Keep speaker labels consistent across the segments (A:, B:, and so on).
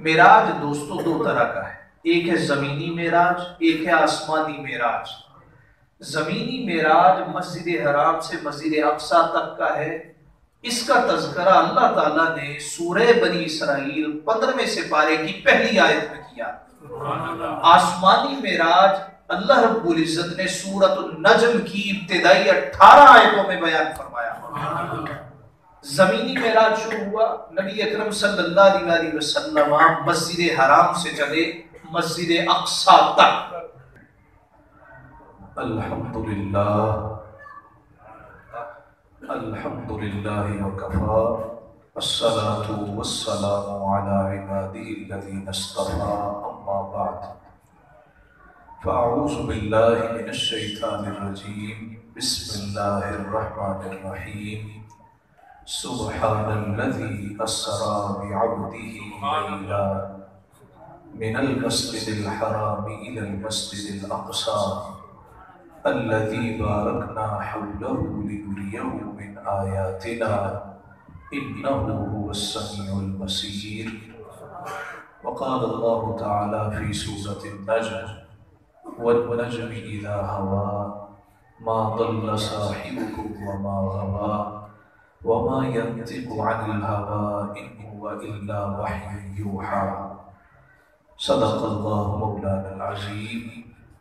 A: معراج دوستو دو طرح کا ہے، ایک ہے زمینی معراج، ایک ہے آسمانی معراج۔ زمینی معراج مسجد حرام سے مسجد اقصی تک کا ہے، اس کا تذکرہ اللہ تعالیٰ نے سورہ بنی اسرائیل 15ویں سپارے کی پہلی آیت میں کیا۔ آسمانی معراج اللہ رب العزت نے سورۃ النجم کی ابتدائی 18 آیتوں میں بیان فرمایا۔ زمینی معراج شروع ہوا، نبی اکرم صلی اللہ علیہ وسلم مسجد حرام سے چلے مسجد اقصی تک۔ الحمدللہ وکفا الصلاة والسلام علی عباده الذین اصطفى اما بعد فاعوذ باللہ من الشیطان الرجیم بسم اللہ الرحمن الرحیم سبحان الذی اسری بعبده لیلا من المسجد الحرام الى المسجد الاقصى الذي باركنا حوله لنريه من آياتنا إنه هو السميع البصير وقال الله تعالى في سورة النجم والنجم إذا هوى ما ضل صاحبكم وما غوى وما ينطق عن الهوى إن هو إلا وحي يوحى صدق الله مولانا العظيم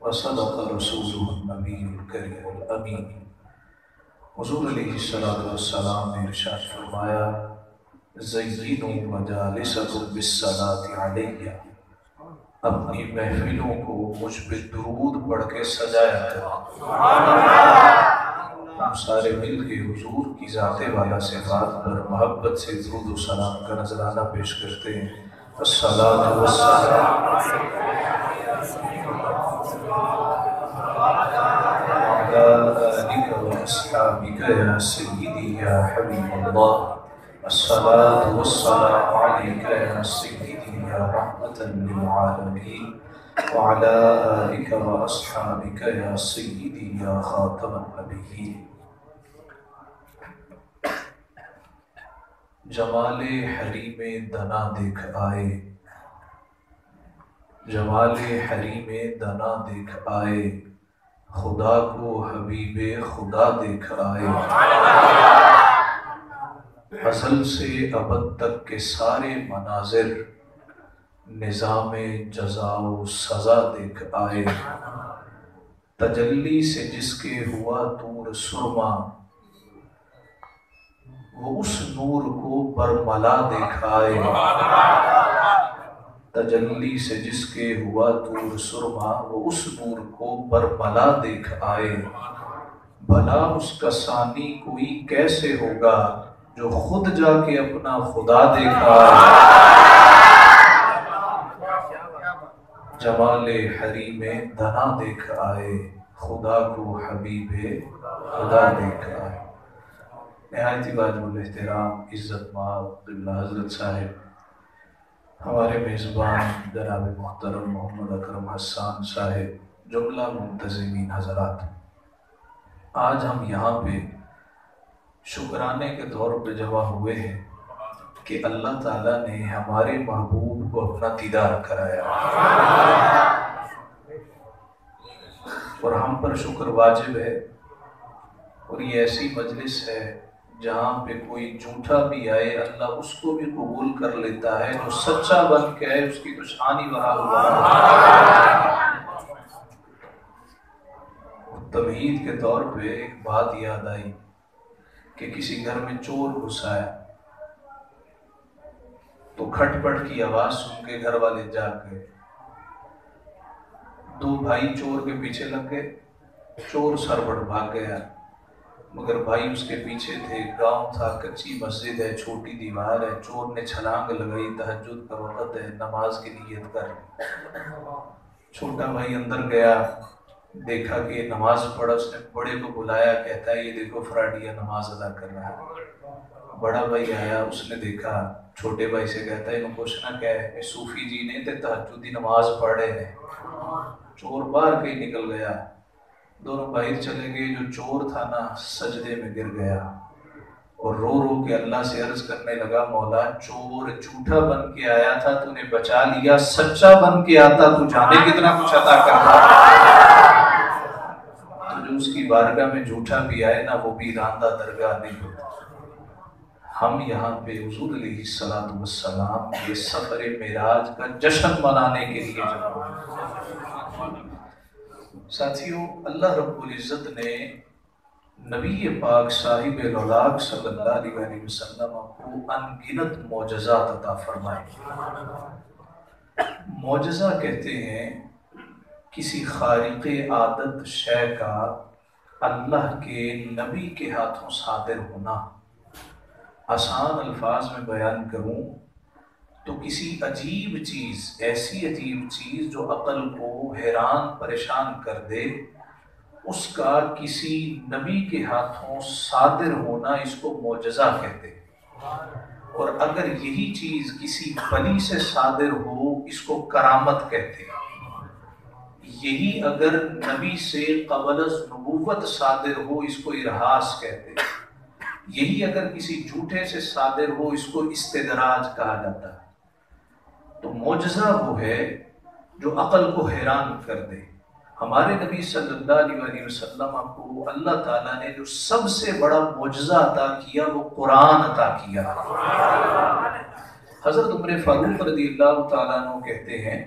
A: وصدق رسوله النبی الکریم الامین۔ حضور علیہ السلام نے ارشاد فرمایا زینوا مجالسکم بالصلاۃ علیہ، اپنی محفلوں کو مجھ پہ درود پڑھ کے سجایا کرو۔ ہم سارے مل کے حضور کی ذات والا صفات پر محبت سے درود و سلام کا نذرانہ پیش کرتے ہیں۔ الصلاۃ والسلام آلك وأصحابك يا سيدي يا حبيب الله الصلاة والسلام عليك يا سيدي يا رحمة للعالمين وعلى آلك وأصحابك يا سيدي يا خاتم النبيين۔ جمال حریم دنا دیکھ آئے، جمال حریم دنا دیکھ آئے، خدا کو حبیب خدا دیکھ آئے، ازل سے ابد تک کے سارے مناظر نظام جزا و سزا دیکھ آئے، تجلی سے جس کے ہوا طور سرما وہ اس نور کو برملا دیکھ آئے، تجلی سے جس کے ہوا طور سرما وہ اس نور کو برملا دیکھ آئے، بھلا اس کا ثانی کوئی کیسے ہوگا جو خود جا کے اپنا خدا دیکھ آئے۔ جمال حریم دنا دیکھ آئے، خدا کو حبیب خدا دیکھ آئے۔ نہایت ہی واجب الاحترام عزت مآب قبلہ حضرت صاحب، ہمارے میزبان جناب محترم محمد اکرم حسان صاحب، جملہ منتظمین حضرات، آج ہم یہاں پہ شکرانے کے طور پہ جمع ہوئے ہیں کہ اللہ تعالیٰ نے ہمارے محبوب کو اپنا دیدار کرایا اور ہم پر شکر واجب ہے، اور یہ ایسی مجلس ہے جہاں پہ کوئی جھوٹا بھی آئے اللہ اس کو بھی قبول کر لیتا ہے، جو سچا بن کے ہے اس کی تو شان ہی بڑھا ہوا ہے۔ تمہید کے طور پہ ایک بات یاد آئی کہ کسی گھر میں چور گھسا ہے تو کھٹ پٹ کی آواز سن کے گھر والے جاگ گئے، دو بھائی چور کے پیچھے لگ گئے، چور سربڑ بھاگ گیا، مگر بھائی اس کے پیچھے تھے، گاؤں تھا، کچی مسجد ہے، چھوٹی دیوار ہے، چور نے چھلانگ لگائی، تہجد کا وقت ہے، نماز کی نیت کر، چھوٹا بھائی اندر گیا، دیکھا کہ یہ نماز پڑھا، اس نے بڑے کو بلایا، کہتا ہے یہ دیکھو فراڈیا نماز ادا کر رہا ہے۔ بڑا بھائی آیا، اس نے دیکھا، چھوٹے بھائی سے کہتا ہے انہوں پوچھنا کیا ہے، یہ صوفی جی نے تے تہجدی نماز پڑھے ہیں۔ چور باہر کہیں نکل گیا، دونوں باہر چلے گئے، جو چور تھا نا سجدے میں گر گیا और रो रो के अल्लाह से अर्ज करने लगा, मौला चोर झूठा बन के आया था, तूने बचा लिया, सच्चा बन के आता तू जाने कितना कुछ अता करता। तो जो उसकी बारगाह में झूठा भी आए ना, वो भी रांदा दरगाह नहीं होता। हम यहाँ पे हुजूर अलैहिस्सलातु वस्सलाम के सफर मेराज का जश्न मनाने के लिए जमा हुए। साथियों, अल्लाह रब्बुल इज्जत ने नबी पाक साहिब लौलाक सल्लल्लाहु अलैहि वसल्लम को अनगिनत मौजज़ात अता फरमाए। मौजज़ा कहते हैं किसी खारिक़े आदत शय का अल्लाह के नबी के हाथों सादिर होना। आसान अल्फाज में बयान करूं तो किसी अजीब चीज़, ऐसी अजीब चीज़ जो अक़ल को हैरान परेशान कर दे, उसका किसी नबी के हाथों सादिर होना, इसको मौजज़ा कहते हैं। और अगर यही चीज़ किसी वली से सादिर हो, इसको करामत कहते हैं। यही अगर नबी से क़ब्ल नबुव्वत सादिर हो, इसको इरहास कहते हैं। यही अगर किसी झूठे से सादिर हो, इसको इस्तिदराज कहा जाता है। तो मौजज़ा वो है जो अक़ल को हैरान कर दे। हमारे नबी सल्लल्लाहु अलैहि वसल्लम को अल्लाह ताला ने जो सबसे बड़ा मौजज़ा अता किया, वो कुरान अता किया। हज़रत उमर फारूक रज़ियल्लाहु ताला अन्हु कहते हैं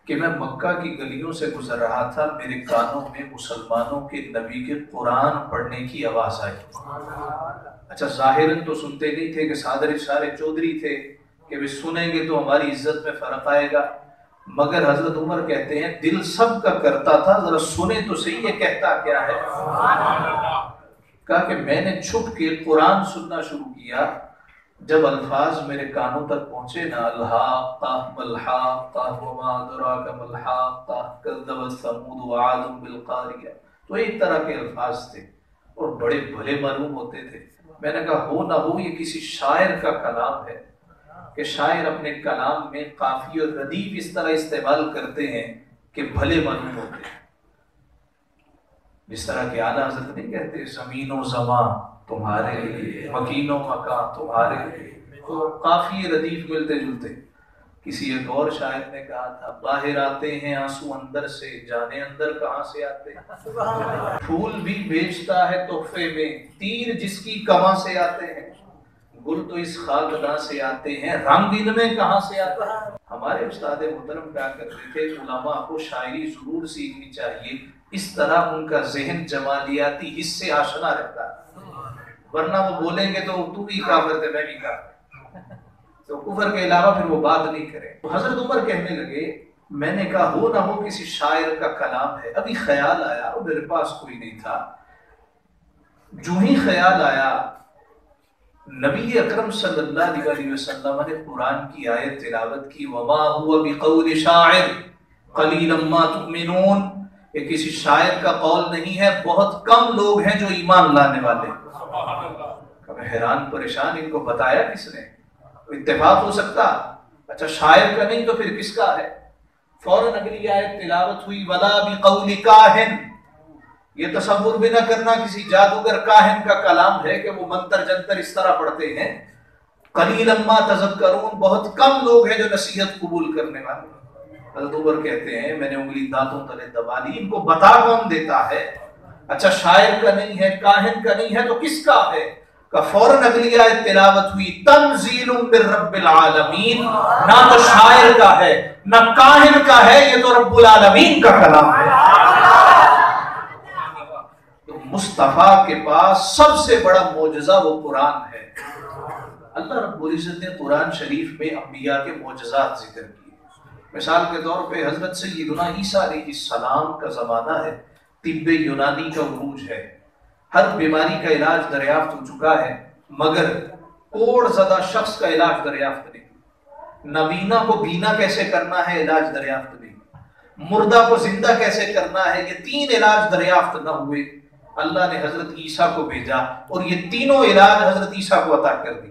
A: कि मैं मक्का की गलियों से गुजर रहा था, मेरे कानों में मुसलमानों के नबी के कुरान पढ़ने की आवाज़ आई। अच्छा, ज़ाहिरन तो सुनते नहीं थे कि सादर सारे चौधरी थे कि वे सुनेंगे तो हमारी इज्जत में फ़र्क आएगा, मगर हजरत उमर कहते हैं दिल सब का करता था, जरा सुने तो सही ये कहता क्या है। कहा कि मैंने छुप के कुरान सुनना शुरू किया। जब अल्फाज मेरे कानों तक पहुंचे ना, अल्हाक़ा मल्हाक़ा वमा अदराका मल्हाक़ा कज़्ज़बत समूद व आद बिल क़ारिया, तो एक तरह के अल्फाज थे और बड़े भले मालूम होते थे। मैंने कहा हो ना हो ये किसी शायर का कलाम है कि शायर अपने कलाम में काफी और रदीफ इस तरह इस्तेमाल करते हैं कि भले मालूम होते हैं। जिस तरह के आला हज़रत नहीं कहते, ज़मीनो ज़मा तुम्हारे लिए, मकीनो मका तुम्हारे लिए, तो काफी रदीफ मिलते जुलते। किसी एक और शायर ने कहा था, बाहर आते हैं आंसू अंदर से, जाने अंदर कहाँ से आते हैं। फूल भी बेचता है तोहफे में, तीर जिसकी कमां से आते हैं। गुल तो इस खाकदा से आते हैं, रंग इनमें कहाँ से आता है। हमारे उस्ताद मुहतरम क्या करते थे, उलमा को शायरी जरूर सीखनी चाहिए, इस तरह उनका जहन जमालियाती हिस्से आशना रहता है, वरना वो बोलेंगे तो तू भी काफिर थे मैं भी काफिर, तो कुफर के अलावा फिर वो बात नहीं करें। तो हजरत उमर कहने लगे, मैंने कहा हो ना हो किसी शायर का कलाम है। अभी ख्याल आया, और मेरे पास कोई नहीं था, जो ही ख्याल आया नबी अकरम सल्लल्लाहु अलैहि वसल्लम ने कुरान की आयत तिलावत की, वमा हुवा बिक़ौल शाइर क़लीलन मा तुमिनून, ये किसी शायर का कौल नहीं है, बहुत कम लोग हैं जो ईमान लाने वाले। कभी हैरान परेशान, इनको बताया किसने? इत्तेफाक हो सकता, अच्छा शायर का नहीं तो फिर किसका है? फौरन अगली आयत तिलावत हुई, वला बिक़ौल काहिन, ये तसव्वुर भी ना करना किसी जादूगर काहिन का कलाम है कि वो मंतर जंतर इस तरह पढ़ते हैं। क़लीलन मा तज़क्करून, बहुत कम लोग हैं जो नसीहत कबूल करने वाले। हज़रत उमर कहते हैं मैंने उंगली दांतों तले दबा ली, इनको बता कौन देता है? अच्छा शायर का नहीं है, काहिन का नहीं है, तो किसका है? का फौरन अगली आयत तिलावत हुई, तंज़ीलुम मिर रब्बिल आलमीन, ना तो शायर का है ना काहिन का है, ये तो रब्बुल आलमीन का कलाम है। तो मुस्तफा के पास सबसे बड़ा मौजज़ा वो कुरान है। अल्लाह रब्बुल इज्जत ने कुरान शरीफ में अंबिया के मौजज़ात जिक्र किए। मिसाल के तौर पे हजरत सय्यदुना ईसा अलैहिस्सलाम का ज़माना है, तिब्बे यूनानी का उरूज है, हर बीमारी का इलाज दरियाफ्त हो चुका है, मगर कोढ़ ज़दा शख्स का इलाज दरियाफ्त नहीं। नबीना को बीना कैसे करना है, इलाज दरियाफ्त नहीं। मुर्दा को जिंदा कैसे करना है, ये तीन इलाज दरियाफ्त न हुए। अल्लाह ने हजरत ईसा को भेजा और ये तीनों इलाज हजरत ईसा को अता कर दी।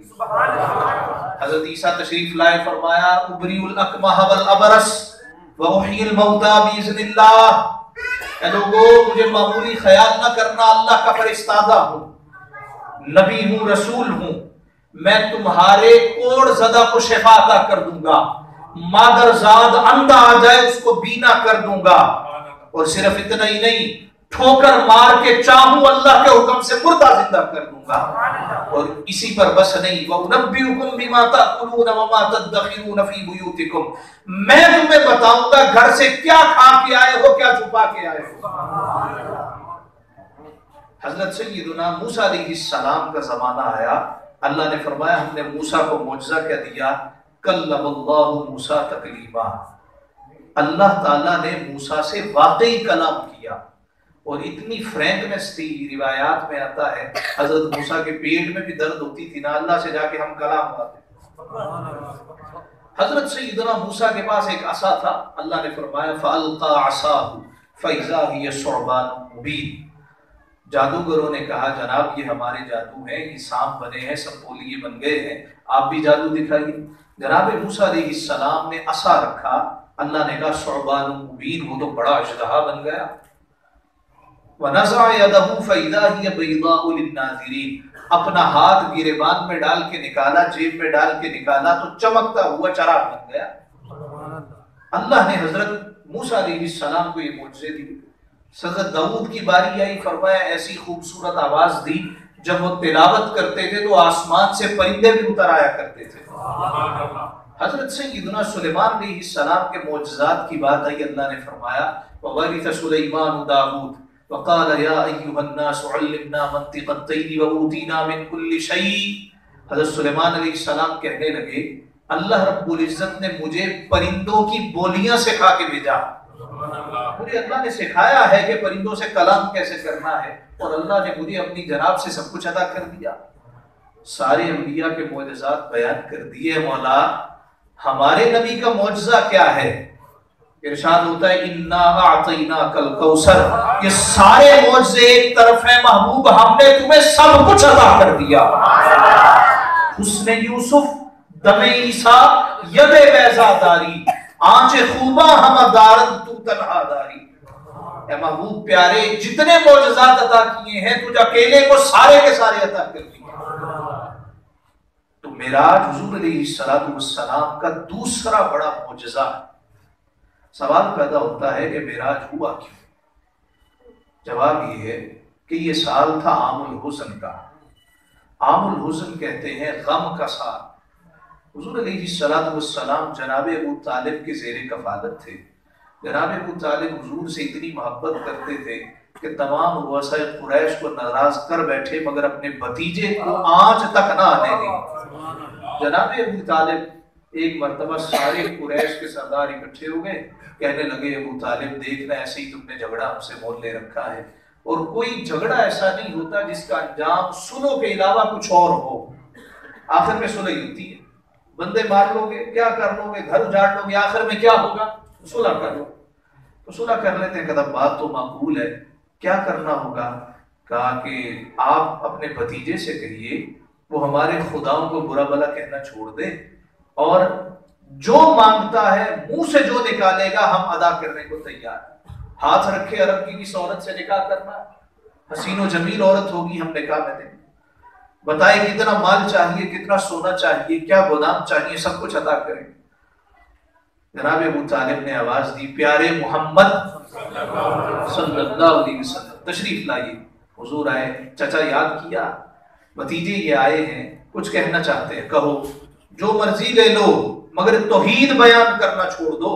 A: हजरत ईसा तशरीफ लाए, फरमाया उबरीउल अकमह वल अबरस व उहयिल मौता बिइज़्निल्लाह। लोगों मुझे मामूली ख्याल ना करना, अल्लाह का फरिश्तादा हूँ। नबी हूं, रसूल हूं, मैं तुम्हारे कोड़ ज़दा को शिफा अता कर दूंगा, मादरजाद अंधा आ जाए उसको बीना कर दूंगा, और सिर्फ इतना ही नहीं, ठोकर मार के चाहूं अल्लाह के हुक्म से मुर्दा जिंदा कर दूंगा। और इसी पर बस नहीं, वउनब्बिउकुम बिमा ताकुलून व मा तदखिरून फी बुयूतिकुम, मैं तुम्हें बताऊंगा घर से क्या खा के आए हो, क्या छुपा के आए हो। हजरत सैयदुना मूसा अलैहिस्सलाम का जमाना आया, अल्लाह ने फरमाया हमने मूसा को मौजज़ा क्या दिया, कल्लमल्लाहु मूसा तकलीमा, अल्लाह ताला ने मूसा से वाकई कलाम किया। और इतनी फ्रैंकनेस थी, रिवायात में आता है हजरत मूसा के पेट में भी दर्द होती थी ना, अल्लाह से जाके हम कलाम करते। हजरत सैयदना मूसा के पास एक असा था, अल्लाह ने फरमाया फअल्का असाहु फइज़ा हिय सुअबानुम मुबीन। जादूगरों ने कहा जनाब ये हमारे जादू हैं, ये सांप बने हैं, सब पोलिए बन गए हैं, आप भी जादू दिखाइए। जनाब मूसा अलैहिस्सलाम ने असा रखा, अल्लाह ने कहा सुअबानुम मुबीन, वो तो बड़ा अजदहा बन गया। वनज़अ यदहु फइज़ा हिय बैज़ाउ लिन्नाज़िरीन, अपना हाथ गिरेबान में डाल के निकाला, जेब में डाल के निकाला तो चमकता हुआ चराग बन गया। अल्लाह ने हजरत मूसा अलैहिस्सलाम को ये मौजज़े दी। हजरत दाऊद की बारी आई, फरमाया ऐसी खूबसूरत आवाज दी, जब वो तिलावत करते थे तो आसमान से परिंदे भी उतर आया करते थे। हजरत सैयदना सुलेमान अलैहिस्सलाम के मौजज़ात की बात आई, अल्लाह ने फरमाया ववरिथ सुलैमान दाऊद वक़ाल या अय्युहन्नास उल्लिमना मंतिक़त तैरी व ऊतीना मिन कुल्लि शै। हजरत सुलेमान अलैहिस्सलाम कहने लगे अल्लाह रब्बुल इज्जत ने मुझे परिंदों की बोलियां सिखा के भेजा, मुझे अल्लाह ने सिखाया है कि परिंदों से कलाम कैसे करना है, और अल्लाह ने मुझे अपनी जनाब से सब कुछ अदा कर दिया। सारे अंबिया के मौजज़ात बयान कर दिए, मौला हमारे नबी का मौजज़ा क्या है? इरशाद होता है इन्ना अअतैनाकल कौसर, ये सारे मौजज़े एक तरफ है महबूब, हमने तुम्हें सब कुछ अदा कर दिया। हुस्ने यूसुफ, दमे ईसा, यदे बैज़ादारी, आंचे खूबा हम दारद तू तन्हादारी। ए महबूब प्यारे, जितने मौजज़ात अता किए हैं तुझ अकेले को सारे के सारे अता कर दिए। तो मेराज हुजूर अलैहिस्सलातु वस्सलाम का दूसरा बड़ा मौजज़ा है। सवाल पैदा होता है कि मेराज हुआ क्यों? जवाब ये है कि ये साल था आमुल हुज़न का। आमुल हुज़न कहते हैं गम का साल। हुजूर अलैहिस्सलातु वस्सलाम जनाब अबू तालिब के ज़ेरे कफ़ालत थे। जनाब अबू तालिब हुजूर से इतनी मोहब्बत करते थे कि तमाम रुअसाए कुरैश को नाराज कर बैठे, मगर अपने भतीजे को आंच तक ना आने दी। जनाब अबू तालिब एक मर्तबा सारे कुरैश के सरदार इकट्ठे हो गए, कहने लगे अबू तालिब देखना ऐसे ही तुमने झगड़ा हमसे मोल ले रखा है, और कोई झगड़ा ऐसा नहीं होता जिसका अंजाम सुनो के अलावा कुछ और हो। आखिर में सुलह होती है, बंदे मार लोगे, क्या कर लोगे, घर उजाड़ लोगे, आखिर में क्या होगा? सुलह कर लो। तो सुलह कर लेते हैं, कदम बात तो माकूल है, क्या करना होगा? कहा कि आप अपने भतीजे से कहिए वो हमारे खुदाओं को बुरा भला कहना छोड़ दे, और जो मांगता है मुंह से जो निकालेगा हम अदा करने को तैयार। हाथ रखे अरब की किस औरत से निकाह करना, हसीनो जमील औरत होगी, हम निकाह में देंगे। बताए कितना माल चाहिए, कितना सोना चाहिए, क्या गोदाम चाहिए, सब कुछ अदा करेंगे। जनाब अबू तालिब ने आवाज दी प्यारे मोहम्मद सल्लल्लाहु अलैहि वसल्लम तशरीफ लाइए। हुजूर आए, चाचा याद किया भतीजे ये आए हैं, कुछ कहना चाहते हैं, कहो जो मर्जी ले लो, मगर तौहीद बयान करना छोड़ दो,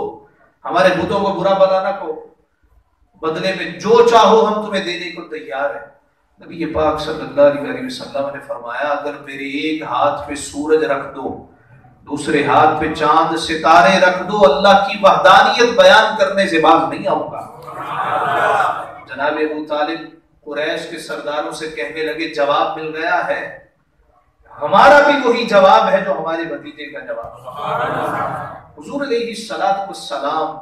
A: हमारे बुतों को बुरा भला ना कहो, बदले में जो चाहो हम तुम्हें देने को तैयार है। नबी पाक सल्लल्लाहु अलैहि वसल्लम ने फरमाया अगर मेरे एक हाथ पे सूरज रख दो, दूसरे हाथ पे चांद सितारे रख दो, अल्लाह की वहदानियत बयान करने से बाज नहीं आऊंगा। जनाब अबू तालिब कुरैश के सरदारों से कहने लगे जवाब मिल गया है, हमारा भी वही जवाब है जो हमारे भतीजे का जवाब। हुजूर अलैहिस्सलातु वस्सलाम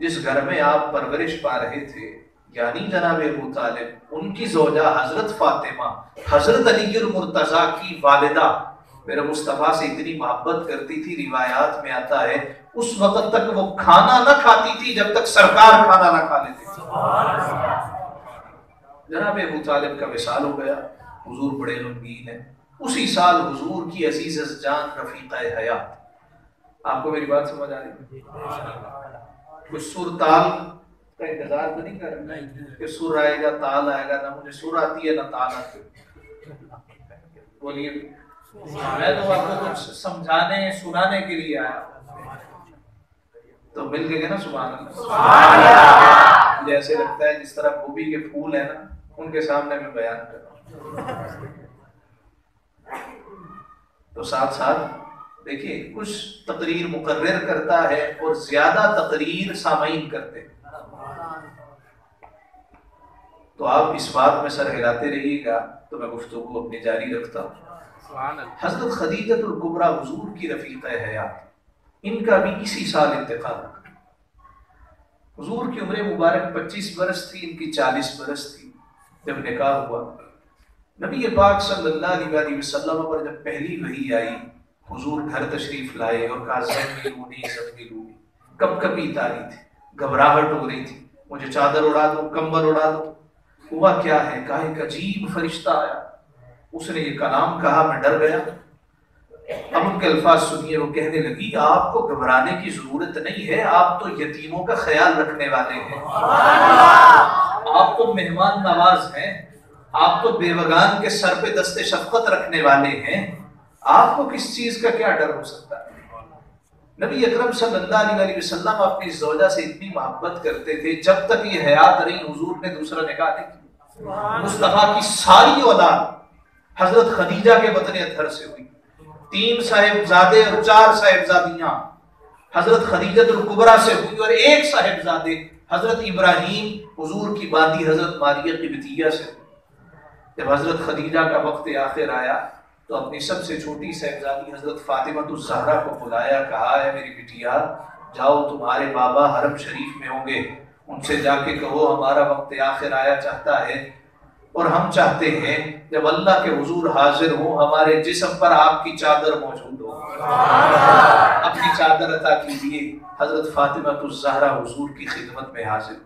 A: जिस घर में आप परवरिश पा रहे थे, यानी जनाब अबू तालिब, उनकी ज़ौजा हजरत फातिमा हजरत अलीउल मुर्तज़ा की वालिदा मेरे मुस्तफ़ा से इतनी मोहब्बत करती थी, रिवायात में आता है उस वक्त तक वो खाना न खाती थी जब तक सरकार खाना न खा लेते थे। जनाब अबू तालिब का विसाल हो गया, हुजूर बड़े गमगीन हैं। उसी साल हुजूर की अजीज जान रफीका हयात, आपको मेरी बात समझ आ रही है? कुछ सुर ताल का इंतजार तो नहीं कर रहे कि सुर आएगा ताल आएगा, ना मुझे सुर आती है ना ताल आती है। बोलिए, मैं तो आपको कुछ समझाने सुनाने के लिए आया, तो मिल गए ना सुभान अल्लाह। जैसे लगता है जिस तरह गोभी के फूल है ना, उनके सामने मैं बयान कर रहा हूँ। तो साथ साथ देखिए, कुछ तकरीर मुकर्रर करता है और ज्यादा तकरीर सामईन करते हैं। तो आप इस बात में सर हिलाते रहिएगा, तो मैं गुफ्तगू अपनी जारी रखता हूँ। हज़रत खदीजतुल कुबरा हुजूर की रफीक़ा हयात, इनका भी इसी साल इंतकाल। हुजूर की उम्र मुबारक 25 बरस थी, इनकी 40 बरस थी जब निकाह हुआ। नबी पाक सल्लल्लाहु अलैहि वसल्लम पर जब पहली वही आई, हुजूर घर तशरीफ लाए और कहा ज़म्मिलूनी, कब-कभी तारी थी, घबराहट हो रही थी, मुझे चादर उड़ा दो, कंबल उड़ा दो। हुआ क्या है? कहा एक अजीब फरिश्ता आया, उसने ये कलाम कहा, मैं डर गया। अब उनके अल्फाज सुनिए, वो कहने लगी आपको घबराने की जरूरत नहीं है, आप तो यतीमों का ख्याल रखने वाले हैं, आप तो मेहमान नवाज हैं, आप तो बेवगान के सर पे दस्ते शफकत रखने वाले हैं, आपको किस चीज का क्या डर हो सकता है? नबी अकरम सल्लल्लाहु अलैहि वसल्लम अपनी ज़ौजा से इतनी मोहब्बत करते थे, जब तक ये हयात रही हुजूर ने दूसरा निकाह नहीं किया। मुस्तफा की सारी औलाद हजरत खदीजा के बतन अतहर से हुई, 3 साहिबजादे और 4 साहिबजादियां हजरत खदीजतुल कुबरा से हुई, और 1 साहिबजादे हजरत इब्राहीम हुजूर की बादी हजरत मारिया किब्तिया से हुई। जब हजरत खदीजा का वक्त आखिर आया तो अपनी सबसे छोटी साहिबजादी हजरत फातिमातुज़ ज़हरा को बुलाया, कहा है मेरी बिटिया, जाओ तुम्हारे बाबा हरम शरीफ में होंगे, उनसे जाके कहो हमारा वक्त आखिर आया चाहता है, और हम चाहते हैं जब अल्लाह के हुजूर हाजिर हो हमारे जिस्म पर आपकी चादर मौजूद हो, अपनी चादर अता कीजिए। हजरत फातिमातुज़ ज़हरा हुजूर की खिदमत में हाजिर,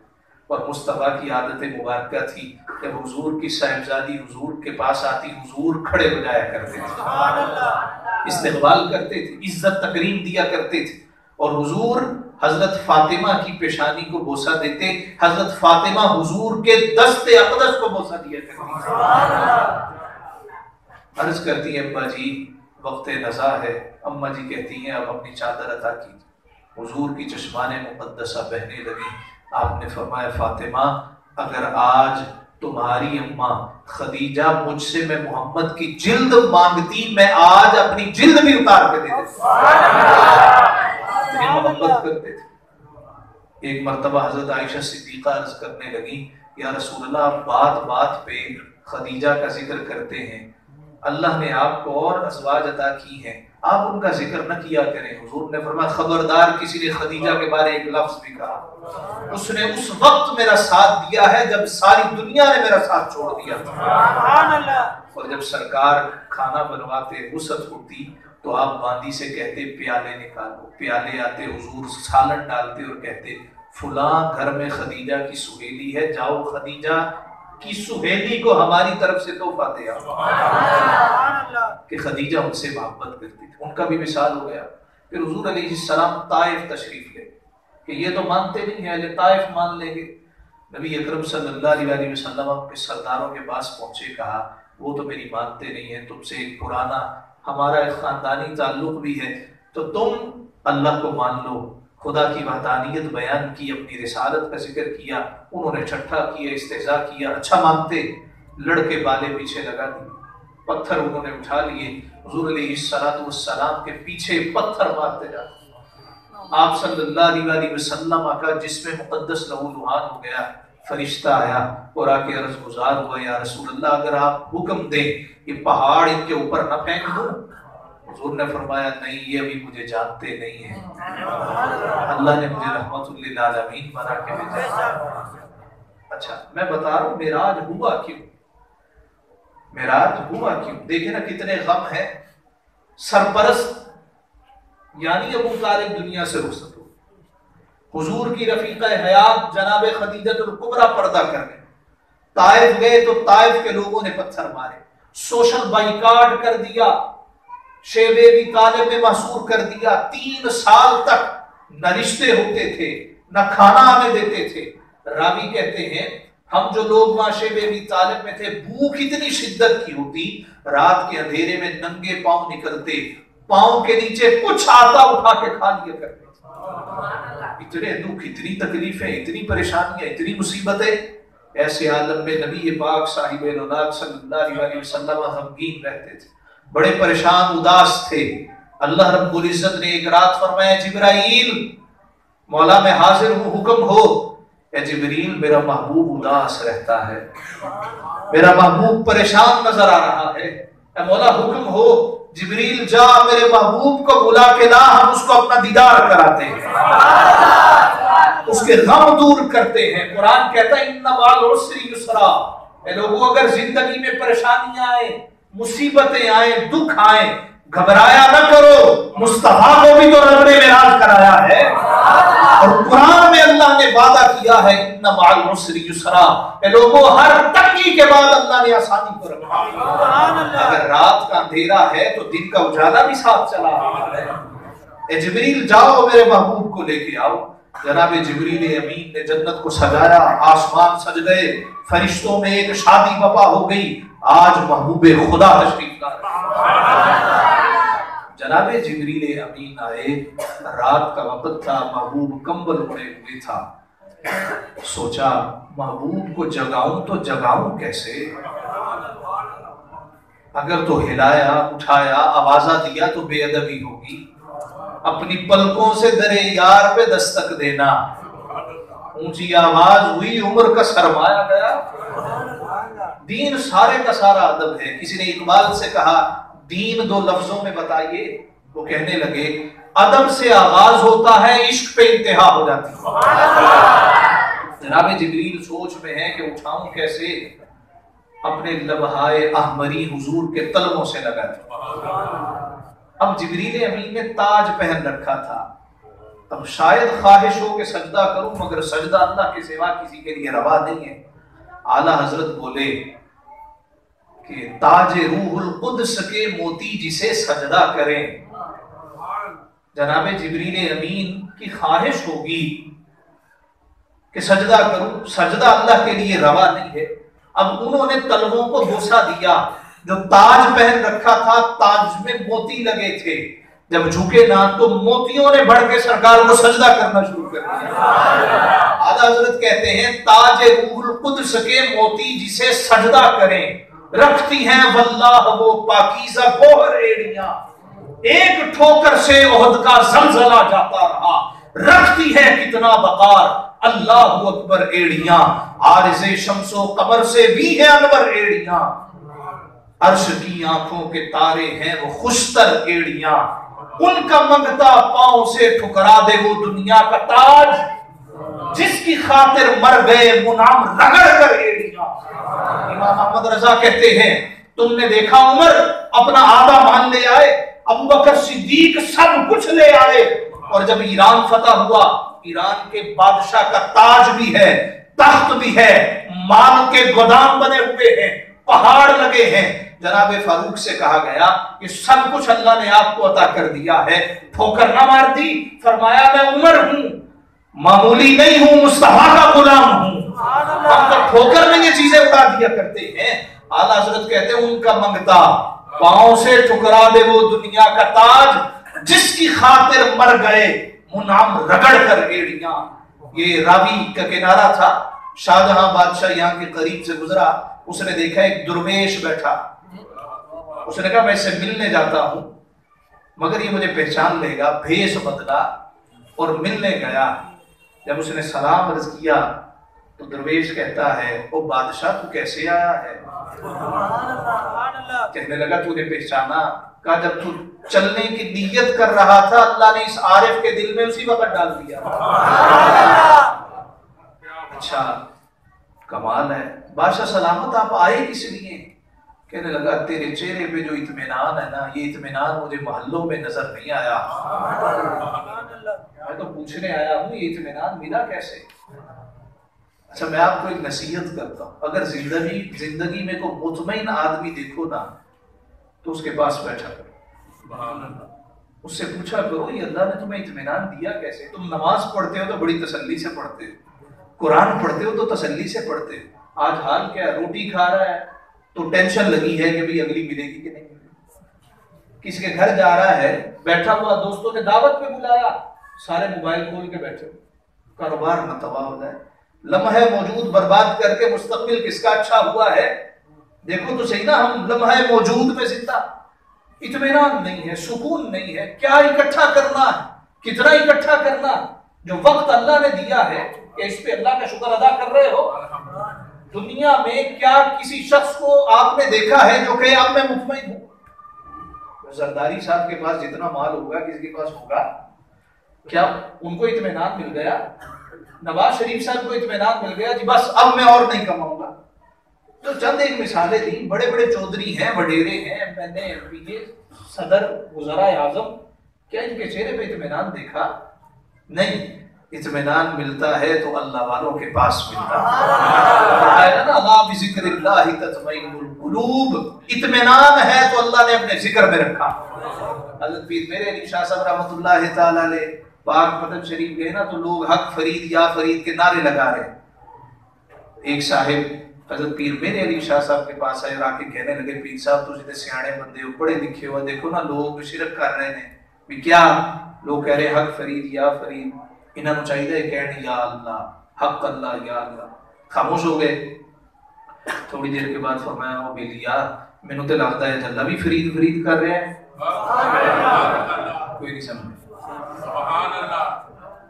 A: और मुस्तफ़ा की आदत मुबारक थी, जब हुजूर की साहिबजादी हुजूर के पास आती, हुजूर खड़े हो जाया करते थे, इस्तकबाल करते थे, इज्जत तकरीम दिया करते थे, और हुजूर हजरत फातिमा की पेशानी को बोसा देते, हजरत फातिमा हुजूर के दस्ते अक़दस को बोसा दिया करती। अर्ज करती है अम्मा जी वक्त नज़ा है, अम्मा जी कहती हैं अब अपनी चादर अता कीजिए। हुजूर की चश्माने मुक़द्दसा बहने लगी। आपने फरमाया फातिमा, अगर आज तुम्हारी अम्मा खदीजा मुझसे मैं मोहम्मद की जिल्द मांगती, मैं आज अपनी जिल्द भी उतार के दे देती। मोहब्बत करते थे। एक मर्तबा हजरत आयशा सिद्दीक़ा अर्ज करने लगी, या रसूलल्लाह बात बात पे खदीजा का जिक्र करते हैं, अल्लाह ने आपको और अज़वाज अता की हैं, आप उनका जिक्र न किया करें। हुजूर ने फरमाया खबरदार किसी ने खदीजा के बारे एक लफ्ज भी कहा, उसने उस वक्त मेरा साथ दिया है जब सारी दुनिया ने मेरा साथ छोड़ दिया था। और जब सरकार खाना बनवाते, वुसअत होती, तो आप बांदी से कहते प्याले निकालो, प्याले आते, हुजूर सालन डालते और कहते फुलां घर में खदीजा की सुहेली है, जाओ खदीजा की सुहेली को हमारी तरफ से तोहफा दे आओ। कि खदीजा उनसे मोहब्बत करती थी, उनका भी विसाल हो गया। फिर हुजूर अलैहिस्सलाम ताइफ तशरीफ ले, कि ये तो मानते नहीं है, ताइफ मान लेंगे। नबी अकरम सल्लल्लाहु अलैहि वसल्लम के सरदारों के पास पहुंचे, कहा वो तो मेरी मानते नहीं है, तुमसे एक पुराना हमारा एक खानदानी ताल्लुक भी है, तो तुम अल्लाह को मान लो। खुदा की वहदानियत बयान की, अपनी रिसालत का जिक्र किया, उन्होंने छट्ठा किया, इस्तेज़ा किया, अच्छा मानते, लड़के बाले पीछे लगा दिए, पत्थर उन्होंने उठा लिए, हुजूर अलैहिस्सलाम के पीछे पत्थर मारते जाते। आप सल्लल्लाहु अलैहि वसल्लम का जिस्म मुक़द्दस लहूलुहान हो गया। फरिश्ता आया और आके अर्ज गुजार हुआ, या रसूलल्लाह अगर आप हुक्म दें ये पहाड़ इनके ऊपर न फेंक दूं। हुजूर ने फरमाया नहीं, ये अभी मुझे जानते नहीं है, अल्लाह ने मुझे रहमतुल लिल आलमीन बना के भेजा। अच्छा मैं बता रहा हूँ मेराज हुआ क्यों, मेराज हुआ क्यों। देखिए ना कितने गम है। सरपरस्त यानी अबू तालिब दुनिया से रुखसत हो, हुजूर की रफीका हयात जनाब खदीजतुल कुबरा पर्दा कर गए। ताइफ गए तो ताइफ के लोगों ने पत्थर मारे, सोशल बाइकाट कर दिया, शेब अबी तालिब में महसूर कर दिया। 3 साल तक न रिश्ते होते थे, न खाना हमें देते थे। रावी कहते हैं हम जो लोग वहां शेब अबी तालिब में थे, भूख इतनी शिद्दत की होती, रात के अंधेरे में नंगे पांव निकलते, पांव के नीचे कुछ आता उठा के खा लिया करते। इतने दुख, इतनी तकलीफें, इतनी परेशानियां, इतनी मुसीबतें। ऐसे आलम में नबी पाक साहिब सल्लल्लाहु अलैहि वसल्लम गमगीन रहते थे, बड़े परेशान उदास थे। अल्लाह रब्बुल इज्जत ने एक रात फरमाया, जिब्राइल मौला मैं हाजिर हूं, हुक्म हो। ए जिब्रील मेरा महबूब उदास रहता है, मेरा महबूब परेशान नजर आ रहा है। ए मौला हुक्म हो, जिब्रील जा मेरे महबूब को बुला के ला, हम उसको अपना दीदार कराते हैं, उसके गम दूर करते हैं। कुरान कहता है इन्ना मअल उस्रि युसरा। ए लोगों, अगर जिंदगी में परेशानियां आए, मुसीबतें आए, दुख आए, घबराया न करो। मुस्तफा को भी तो रब ने मेराज कराया है, और कुरान में अल्लाह ने वादा किया है इन्ना मअल उस्रि युसरा। ए लोगों, हर तंगी के बाद अल्लाह ने आसानी को रखा। अगर रात का अंधेरा है तो दिन का उजाला भी साथ चला रहा है। ए जिब्रील जाओ मेरे महबूब को लेके आओ। जनाब जिब्रील अमीन ने जन्नत को सजाया, आसमान सज गए, फरिश्तों में एक शादी बपा हो गई। आज महबूब खुदा तशरीफ ला। जनाब जिब्रील अमीन आए, रात का वक्त था, महबूब कंबल ओढ़े हुए था। सोचा महबूब को जगाऊं तो जगाऊं कैसे? अगर तो हिलाया, उठाया, आवाजा दिया तो बेअदबी होगी। अपनी पलकों से दरे यार पे दस्तक देना, ऊंची आवाज हुई, उम्र का सरमाया गया। दीन सारे का सारा अदब है। किसी ने इकबाल से कहा दीन 2 लफ्जों में बताइए, वो कहने लगे अदब से आगाज होता है, इश्क पे इंतहा हो जाती है। जनाब जिब्रील सोच में है कि उठाऊं कैसे, अपने लबहाए अहमरी हुजूर के तलवों से लगा दिया। अब जिब्रील अमीन ने ताज पहन रखा था। अब शायद ख्वाहिश हो कि सजदा करूं, मगर सजदा अल्लाह के सिवा किसी के लिए रवा नहीं है। आला हजरत बोले कि ताजे रूहुल कुद्स के मोती जिसे सजदा करें। जनाब जिब्रील अमीन की ख्वाहिश होगी कि सजदा करूं, सजदा अल्लाह के लिए रवा नहीं है। अब उन्होंने तलवों को बोसा दिया। जो ताज पहन रखा था, ताज में मोती लगे थे। जब झुके ना तो मोतियों ने बढ़ के सरकार को सजदा करना शुरू कर दिया। आला हजरत कहते हैं ताजे रूहुल कुद्स के मोती जिसे सजदा करें, रखती हैं वल्लाह वो पाकीज़ा गोहर एड़ियां। एक ठोकर से ओहद का जलजला जाता रहा, रखती है कितना बकार अल्लाहु अकबर एड़ियां। आरिज़े शम्सो कमर से भी है अनवर एड़ियां, अर्श की आंखों के तारे हैं वो खुशतर एड़ियां। उनका मंगता पांव से ठुकरा दे वो दुनिया का ताज, जिसकी खातिर मर गए मुनाम रगड़ कर एड़ियां। इमाम अहमद रजा कहते हैं तुमने देखा उमर अपना आधा मान ले आए, अबू बकर सिद्दीक सब कुछ ले आए, और जब ईरान फतह हुआ, ईरान के बादशाह का ताज भी है, तख्त भी है, माल के गोदाम बने हुए हैं, पहाड़ लगे हैं। जनाब फारूक से कहा गया कि सब कुछ अल्लाह ने आपको अता कर दिया है, ठोकर ना मार दी। फरमाया मैं उमर हूं, मामूली नहीं हूं, मुस्तफा का गुलाम हूं। हम तो ठोकर में ये चीजें उड़ा दिया करते हैं। आला हजरत कहते हैं उनका मंगता पांव से ठुकरा दे वो दुनिया का ताज, जिसकी खातिर मर गए मुनाम रगड़ कर एड़ियां। ये रावी का किनारा था। शाहजहां बादशाह यहाँ के करीब से गुजरा, उसने देखा एक दुर्वेश बैठा। उसने कहा मैं इससे मिलने जाता हूं, मगर ये मुझे पहचान लेगा। भेष बदला और मिलने गया। जब उसने सलाम अर्ज किया तो दरवेश कहता है ओ बादशाह तू कैसे आया है? कहने लगा तूने पहचाना? कहा जब तू चलने की नीयत कर रहा था, अल्लाह ने इस आरिफ के दिल में उसी वक्त डाल दिया। अच्छा कमाल है। बादशाह सलामत आप आए किस लिए? कहने लगा तेरे चेहरे पे जो इत्मीनान है ना, ये इत्मीनान मुझे मोहल्लों में नजर नहीं आया। मैं तो पूछने आया हूँ ये इत्मीनान मिला कैसे? अच्छा मैं आपको एक नसीहत करता हूँ, अगर जिंदगी में को मुतमईन आदमी देखो ना तो उसके पास बैठा करो, उससे पूछा करो ये अल्लाह ने तुम्हें इत्मीनान दिया कैसे? तुम नमाज पढ़ते हो तो बड़ी तसल्ली से पढ़ते हो, कुरान पढ़ते हो तो तसल्ली से पढ़ते हो, आज हाल क्या है, रोटी खा रहा है तो टेंशन लगी है कि भाई अगली मिलेगी कि नहीं मिलेगी। किसी के घर जा रहा है, बैठा हुआ दोस्तों ने दावत पे बुलाया, सारे मोबाइल खोल के बैठे हो, कारोबार न तबाह हो जाए, लम्हे मौजूद बर्बाद करके मुस्तकबिल किसका अच्छा हुआ है? देखो तो सही ना, हम लम्हे मौजूद में जिंदा, इत्मीनान नहीं है, सुकून नहीं है, क्या इकट्ठा करना है, कितना इकट्ठा करना, जो वक्त अल्लाह ने दिया है कि इस पे अल्लाह का शुक्र अदा कर रहे हो। दुनिया में क्या किसी शख्स को आपने देखा है जो कहे अब मैं मुतमईन हूं? जरदारी साहब के पास जितना माल होगा किसी के पास होगा क्या? उनको इत्मीनान मिल गया, नवाज शरीफ साहब को इत्मीनान मिल गया जी बस अब मैं और नहीं कमाऊंगा। तो चंद एक मिसालें दी, बड़े बड़े चौधरी हैं, वडेरे हैं, मैंने ये सदर वज़रा आज़म, क्या इनके चेहरे पे इत्मीनान देखा? नहीं, इत्मीनान मिलता है तो अल्लाह वालों के पास मिलता है ना, अला बिज़िक्रिल्लाहि तत्मइन्नुल कुलूब, इत्मीनान है तो अल्लाह ने अपने जिक्र में रखा। हज़रत पीर मेरे अली शाह साहब रहमतुल्लाहि तआला अलैह पाक मदद शरीफ गए ना तो लोग हक फरीद या फरीद के नारे लगा रहे। एक साहिब हज़रत पीर मेरे अली शाह साहब के पास आए और आके कहने लगे पीर साहब तुम इतने सियाने बंदे हो, पढ़े लिखे हो, देखो ना लोग शिरक कर रहे हैं भी क्या, लोग कह रहे हक फरीद या फरीद, इन्होंने चाहिए कहने या अल्लाह, हक अल्लाह या अल्लाह। खामोश हो गए। थोड़ी देर के बाद फरमाया ओ बेलिया मैनू तो लगता है अल्लाह भी फरीद फरीद कर रहे हैं। कोई नहीं समझ।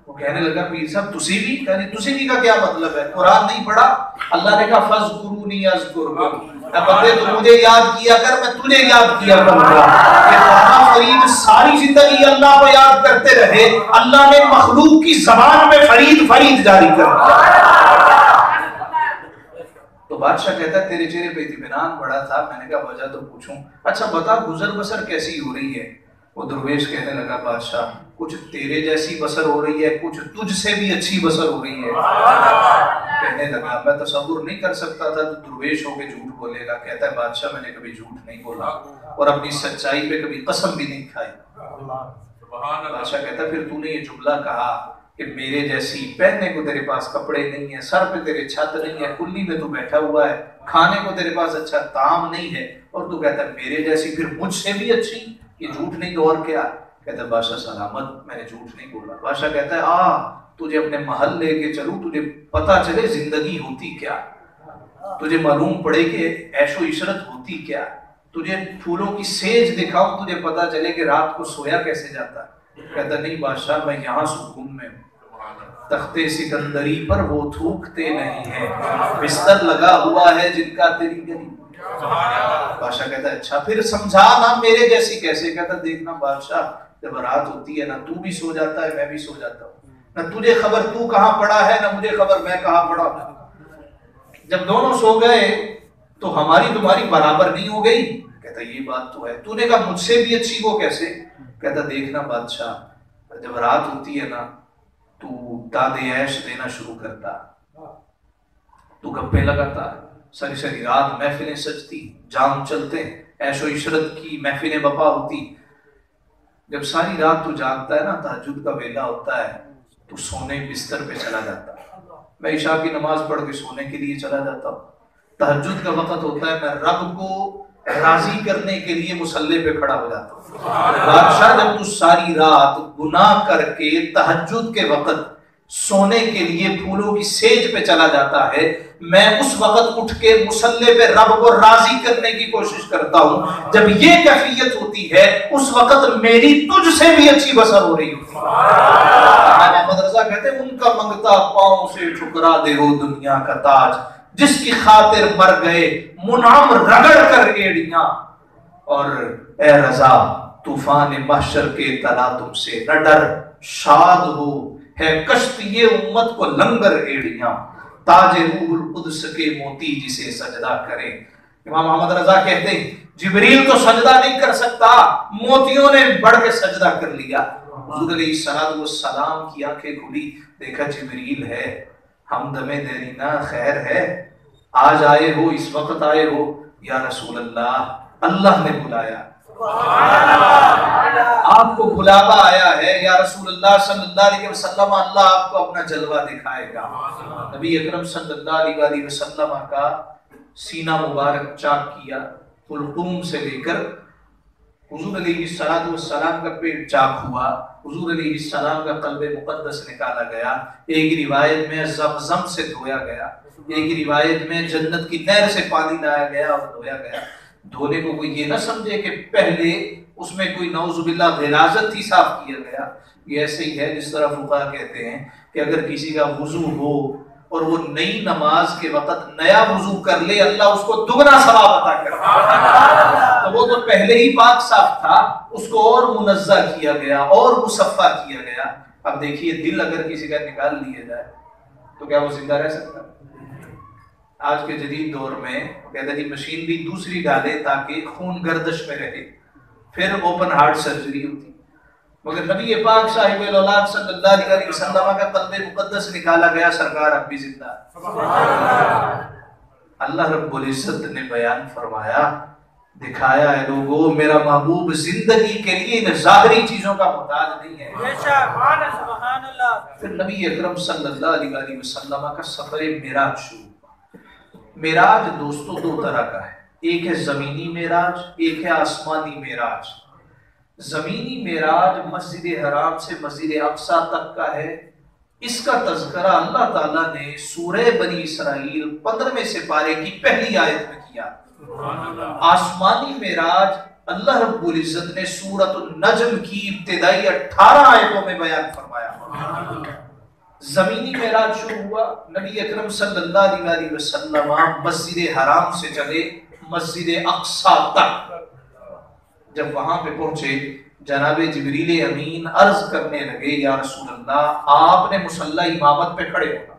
A: वो कहने लगा पीर साहब तुसी भी, कहने तुसी भी का क्या मतलब है? कुरान नहीं पढ़ा? अल्लाह ने कहा फज़कुरूनी अज़कुरकुम, बंदे तू मुझे याद किया कर मैं तुझे याद किया करूंगा। फरीद सारी जिंदगी अल्लाह को याद करते रहे, अल्लाह ने मखलूक की ज़बान में फरीद फरीद जारी कर दिया। तो बादशाह कहता है तेरे चेहरे पे इत्मीनान बड़ा था। मैंने कहा वजह तो पूछूं, अच्छा बता गुजर बसर कैसी हो रही है? वो दरवेश कहने लगा बादशाह कुछ तेरे जैसी बसर हो रही है, कुछ तुझसे भी अच्छी बसर हो रही है। कहने लगा मैं तसव्वुर नहीं कर सकता था तो दरवेश होके झूठ बोलेगा। कहता है बादशाह मैंने कभी झूठ नहीं बोला और अपनी सच्चाई पे कभी कसम भी नहीं खाई। बादशाह कहता फिर तूने ये जुमला कहा कि मेरे जैसी, पहनने को तेरे पास कपड़े नहीं है, सर पे तेरे छत नहीं है, कुल्ली में तू बैठा हुआ है, खाने को तेरे पास अच्छा ताम नहीं है और तू कहता है मेरे जैसी, फिर मुझसे भी अच्छी, ये झूठ नहीं तो और क्या? कहता है बादशाह सलामत मैंने झूठ नहीं बोला। बादशाह कहता है आ तुझे अपने महल लेके चलूं, तुझे पता चले जिंदगी होती क्या, तुझे मालूम पड़े कि ऐशो इशरत होती क्या, तुझे फूलों की सेज दिखाऊं, तुझे पता चले कि रात को सोया कैसे जाता। कहता नहीं बादशाह मैं यहाँ सुकून में हूँ, तख्ते सिकंदरी पर वो थूकते नहीं है, बिस्तर लगा हुआ है जिनका तेरी गली। बादशाह कहता है अच्छा फिर समझा ना मेरे जैसी कैसे? कहता देखना बादशाह जब रात होती है ना तू भी सो जाता है मैं भी सो जाता हूँ, ना तुझे खबर तू कहाँ पड़ा है ना मुझे खबर मैं कहाँ पड़ा हूँ। जब दोनों सो गए तो हमारी तुम्हारी बराबर नहीं हो गई। कहता ये बात तो है। तूने कहा मुझसे भी अच्छी वो कैसे? कहता देखना बादशाह जब रात होती है ना तू दादे ऐश देना शुरू करता, तू गप्पे लगाता, सारी सारी रात महफिलें सजती, जाम चलते, ऐशो इशरत की महफिलें बपा होती। जब सारी रात तू जागता है ना, तहज्जुद का वेला होता है, तू सोने बिस्तर पे चला जाता। मैं इशा की नमाज पढ़ के सोने के लिए चला जाता हूँ। तहज्जुद का वक्त होता है, मैं रब को राजी करने के लिए मुसल्ले पे खड़ा हो जाता हूँ। बादशाह जब तू सारी रात गुनाह करके तहज्जुद के वक्त सोने के लिए फूलों की सेज पे चला जाता है, मैं उस वक्त उठ के मुसल्ले पे रब को राजी करने की कोशिश करता हूँ। जब ये कैफियत होती है उस वक्त मेरी तुझसे भी अच्छी बसर हो रही होती है। मोहम्मद रजा कहते हैं उनका मंगता पांव से ठुकरा दे वो दुनिया का ताज, जिसकी खातिर मर गए मुनाम रगड़ कर एड़ियां, और ए रजा तूफान महशर के तला तुमसे न डर, शाद हो है कश्तिये उम्मत को लंगर एड़ियां, ताजे रूहुल कुद्स के मोती जिसे सजदा करे। इमाम मोहम्मद रजा कहते हैं जिब्रील तो सजदा नहीं कर सकता, मोतियों ने बढ़ के सजदा कर लिया। हुजूर अलैहिस्सलाम की आंखें खुली, देखा जिब्रील है, हम दमे देरीना खैर है, आज आए हो, इस वक्त आए हो। या रसूल अल्लाह, अल्लाह ने बुलाया, आपको बुलावा आया है या रसूल अल्लाह सल्लल्लाहु अलैहि वसल्लम, अल्लाह आपको अपना जलवा दिखाएगा। नबी अकरम सल्लल्लाहु अलैहि वसल्लम का सीना मुबारक चाक किया, कुलकुम से लेकर हुजूर अलैहिस्सलातु वस्सलाम का पेट चाक हुआ, हुजूर अलैहिस्सलाम का कल्बे मुकद्दस निकाला गया, एक रिवायत में ज़मज़म से धोया गया, एक रिवायत में जन्नत की नहर से पानी लाया गया और धोया गया। धोने को कोई ये ना समझे कि पहले उसमें कोई नौजुबिल्ला गिलाजत ही साफ किया गया। ये ऐसे ही है जिस तरह फुक़हा कहते हैं कि अगर किसी का वुजू हो और वो नई नमाज के वक्त नया वुजू कर ले, अल्लाह उसको दुगना सवाब अता करता। तो वो तो पहले ही पाक साफ था, उसको और मुनज़्ज़ा किया गया और मुसफ़्फ़ा किया गया। अब देखिए, दिल अगर किसी का निकाल लिया जाए तो क्या वो जिंदा रह सकता? आज के जदीद दौर में कहते हैं जी मशीन भी दूसरी डाले ताकि खून गर्दिश में रहे, फिर ओपन हार्ट सर्जरी होती। मगर नबी पाक साहिब औलाद सल्लल्लाहु अलैहि वसल्लम का कल्बे मुकद्दस निकाला गया, सरकार अब भी जिंदा। अल्लाह रब्बुल इज्जत ने बयान फरमाया, दिखाया है लोगों, मेरा महबूब जिंदगी के लिए इन ज़ाहिरी चीजों का मोहताज नहीं है। फिर नबी अकरम सल्लल्लाहु अलैहि वसल्लम का सफर मेराज शुरू। मेराज दोस्तों दो तरह का है, एक है जमीनी मेराज, एक है आसमानी मेराज। जमीनी मेराज मस्जिद हराम से मस्जिद अक्सा तक का है। इसका तज़किरा अल्लाह ताला ने सूरह बनी इसराइल 15वें सिपारे की पहली आयत में किया। आसमानी मेराज अल्लाह रब्बुल इज्जत ने सूरतुन नज्म की इब्तिदाई 18 आयतों में बयान फरमाया। जमीनी मेराज शुरू हुआ, नबी अकरम सल्लल्लाहु अलैहि वसल्लम मस्जिद हराम से चले मस्जिद अक्सा तक। जब वहां पे पहुंचे, जनाबे जिब्रील अमीन अर्ज करने लगे, या रसूल अल्लाह, आपने मुसल्ला इमामत पे खड़े होना।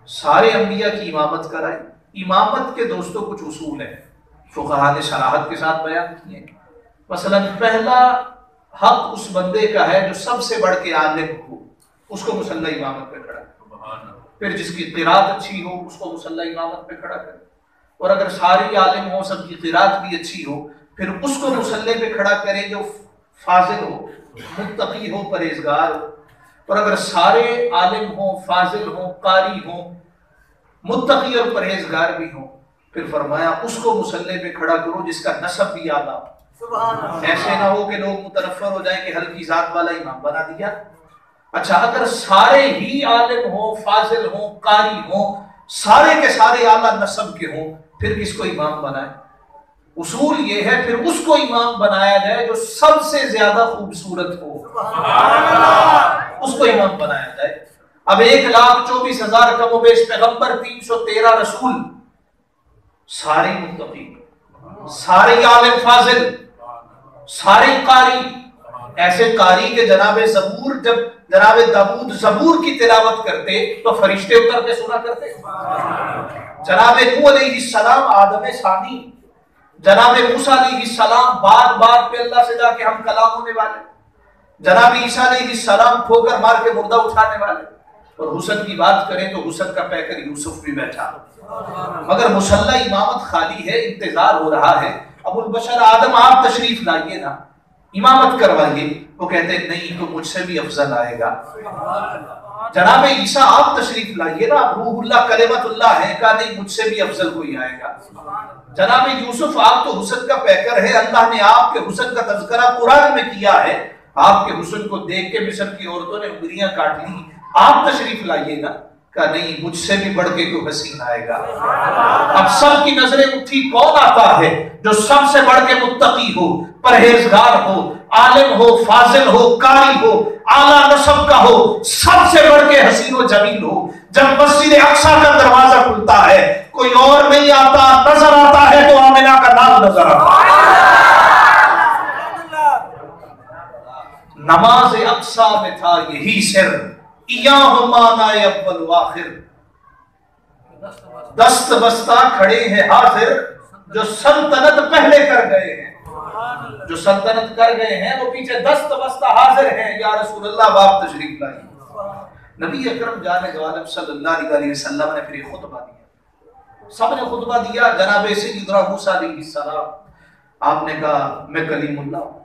A: सारे अंबिया की इमामत कराई। इमामत के दोस्तों कुछ उसूल है, फुक़हा ने सराहत के साथ बयान किए। मसलन पहला हक उस बंदे का है जो सबसे बढ़ के आलिम हो, उसको मुसल्ला इमामत पे खड़ा करें। फिर जिसकी क़िरात अच्छी हो उसको मुसल्ला इमामत पे खड़ा करें, और अगर सारे आलिम हो, सबकी क़िरात भी अच्छी हो, फिर उसको मुसल्ले पे खड़ा करें जो फाजिल हो, मुत्तकी हो, परहेजगार हो। और अगर सारे आलिम हो, फाजिल हो, कारी हो, मुत्तकी और परहेजगार भी हो, फिर फरमाया उसको मुसल्ले पे खड़ा करो जिसका नसब भी आला हो। ऐसे ना हो कि लोग मुतनफ़्फ़र हो जाए कि हल्की जात वाला इमाम बना दिया। अच्छा, अगर सारे ही आलिम हो, फाजिल हो, कारी हो, सारे के सारे आला नसब के हो, फिर किसको इमाम बनाए? उसूल ये है फिर उसको इमाम बनाया जाए जो सबसे ज्यादा खूबसूरत हो, उसको इमाम बनाया जाए। अब 1,24,000 कमोबेश पैगंबर, 313 रसूल, सारे मुत्तकी, सारे आलिम फाजिल, सारे कारी। ऐसे कारी के जनाबे ज़बूर, जब जनाबे दाऊद ज़बूर की तिलावत करते तो फरिश्ते उतर के सुना करते। जनाबे नूह अलैहिस्सलाम आदम सानी, जनाबे मूसा अलैहिस्सलाम बात बात पे अल्लाह से जाके हम कलाम होने वाले, जनाबे ईसा अलैहिस्सलाम ठोकर मार के मुर्दा उठाने वाले। और हुसन की बात करें तो हुसन का पैकर यूसुफ भी बैठा, मगर मुसल्ला इमामत खाली है, इंतजार हो रहा है। अबुल बशर आदम, आप तशरीफ लाइए ना, इमामत करवाइए। वो कहते नहीं, तो मुझसे भी अफजल आएगा। जनाबे ईसा, आप तशरीफ लाइए ना, रूहुल्लाह कलिमतुल्लाह है, का नहीं, मुझसे भी अफजल कोई आएगा। जनाबे यूसुफ, आप तो हुसन का पैकर है, अल्लाह ने आपके हुसन का तज़किरा कुरान में किया है, आपके हुसन को देख के मिस्र की औरतों ने उंगलियां काट ली, आप तशरीफ लाइएगा। का नहीं, मुझसे भी बढ़ के कोई हसीन आएगा। अब सबकी नजरें उठी, कौन आता है जो सबसे बढ़ के मुत्तकी हो, परहेजगार हो, आलिम हो, फाजिल हो, कारी हो, आला नसब का हो, सबसे बढ़ के हसीन व जमील हो। जब मस्जिद अक्सा का दरवाजा खुलता है, कोई और नहीं आता, नजर आता है तो आमिना का नाम नजर आता है। नमाज अक्सा में था यही सिर, दस्त बस्ता खड़े हैं हाजिर, जो सल्तनत पहले कर गए हैं, जो सल्तनत कर गए हैं वो पीछे दस्त बस्ता हाजिर हैं। या रसूलल्लाह, बाप तशरीफ लाइए। نبی اکرم جان عالم صلی اللہ علیہ وسلم نے پھر خطبہ دیا، سب نے خطبہ دیا، جناب سیدنا موسیٰ علیہ السلام آپ نے کہا میں کلیم اللہ ہوں،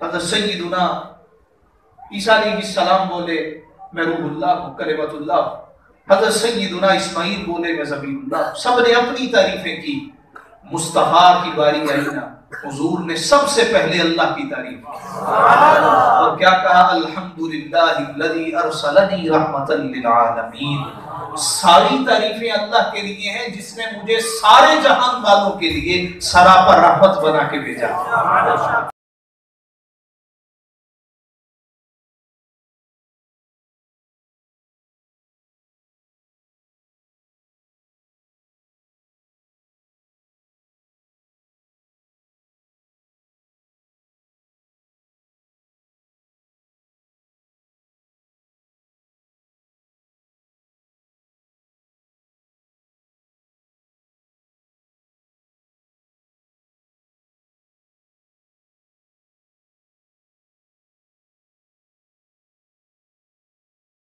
A: حضرت سیدنا عیسیٰ علیہ السلام بولے میں روح اللہ ہوں، کلمۃ اللہ ہوں، حضرت سیدنا اسماعیل بولے میں ذبیح اللہ ہوں، سب نے اپنی تعریفیں کی۔ مصطفیٰ کی باری آئی نا، حضور نے سب سے پہلے اللہ کی تعریف کی اور کیا کہا؟ الحمدللہ الذی ارسلنی رحمتا للعالمین، ساری تعریفیں اللہ کے لیے ہیں جس نے مجھے سارے جہان والوں کے لیے سراپا رحمت بنا کے بھیجا۔